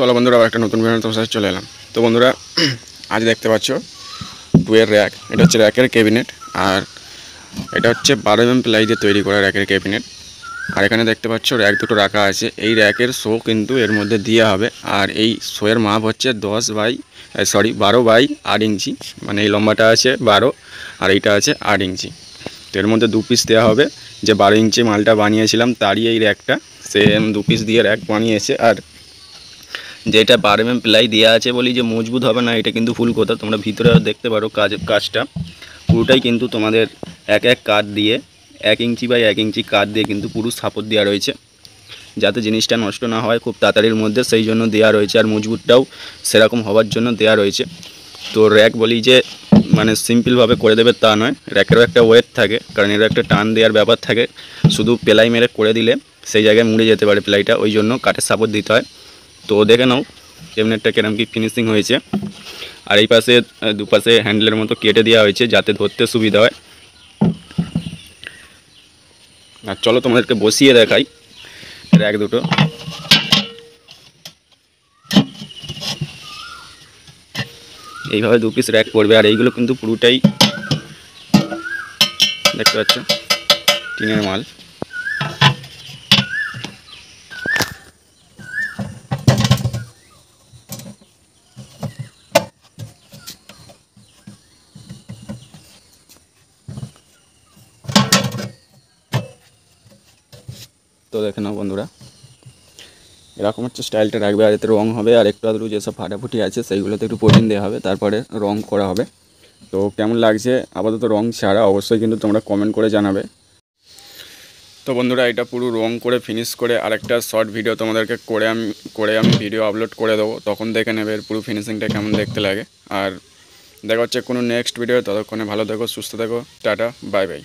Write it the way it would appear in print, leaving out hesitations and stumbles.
চলো বন্ধুরা, আবার একটা নতুন ভিডিও তোমার সাথে চলে এলাম। তো বন্ধুরা, আজ দেখতে পাচ্ছ টুয়ের র্যাক। এটা হচ্ছে র্যাকের ক্যাবিনেট, আর এটা হচ্ছে 12 প্লাই দিয়ে তৈরি করা র্যাকের ক্যাবিনেট। আর এখানে দেখতে পাচ্ছ র্যাক দুটো রাখা আছে। এই র্যাকের শো কিন্তু এর মধ্যে দেওয়া হবে, আর এই শোয়ের মাপ হচ্ছে 12 বাই 8 ইঞ্চি। মানে এই লম্বাটা আছে 12 আর এইটা আছে 8 ইঞ্চি। তো এর মধ্যে 2 পিস দেওয়া হবে। যে 12 ইঞ্চি মালটা বানিয়েছিলাম তারই এই র্যাকটা সেম 2 পিস দিয়ে র্যাক বানিয়েছে। আর যেটা 12 প্লাই দেওয়া আছে বলি যে মজবুত হবে না, এটা কিন্তু ফুল কথা। তোমরা ভিতরে দেখতে পারো কাজটা পুরোটাই কিন্তু তোমাদের এক এক কাঠ দিয়ে 1 ইঞ্চি বাই 1 ইঞ্চি কাঠ দিয়ে কিন্তু পুরো সাপোর্ট দেওয়া রয়েছে, যাতে জিনিসটা নষ্ট না হয় খুব তাড়াতাড়ির মধ্যে, সেই জন্য দেওয়া রয়েছে। আর মজবুতটাও সেরকম হওয়ার জন্য দেওয়া রয়েছে। তো র্যাক বলি যে মানে সিম্পলভাবে করে দেবে তা নয়, র্যাকেরও একটা ওয়েট থাকে, কারণ এর একটা টান দেওয়ার ব্যাপার থাকে। শুধু প্লাই মেরে করে দিলে সেই জায়গায় মুড়ে যেতে পারে প্লাইটা, ওই জন্য কাঠের সাপোর্ট দিতে হয়। তো দেখে নাও ক্যাবিনেটটা কিরকম কি ফিনিশিং হয়েছে। আর এই পাশে দুপাশে হ্যান্ডেলের মতো কেটে দেওয়া হয়েছে যাতে ধরতে সুবিধা হয়। আর চলো তোমাদেরকে বসিয়ে দেখাই র্যাক দুটো। এইভাবে 2 পিস র্যাক পড়বে। আর এইগুলো কিন্তু পুরোটাই দেখতে পাচ্ছ টিনের মাল। তো দেখে নাও বন্ধুরা, এরকম হচ্ছে স্টাইলটা রাখবে। আর এতে রং হবে, আর একটু আধটু যেসব ফাটাফুটি আছে সেইগুলোতে একটু প্রোটিন দেওয়া হবে, তারপরে রং করা হবে। তো কেমন লাগছে আপাতত রং ছাড়া অবশ্যই কিন্তু তোমরা কমেন্ট করে জানাবে। তো বন্ধুরা, এটা পুরো রং করে ফিনিশ করে আরেকটা শর্ট ভিডিও তোমাদেরকে করে আমি ভিডিও আপলোড করে দেবো, তখন দেখে নেবে এর পুরো ফিনিশিংটা কেমন দেখতে লাগে। আর দেখা হচ্ছে কোনো নেক্সট ভিডিও। ততক্ষণে ভালো থেকো, সুস্থ থেকো, টাটা, বাই বাই।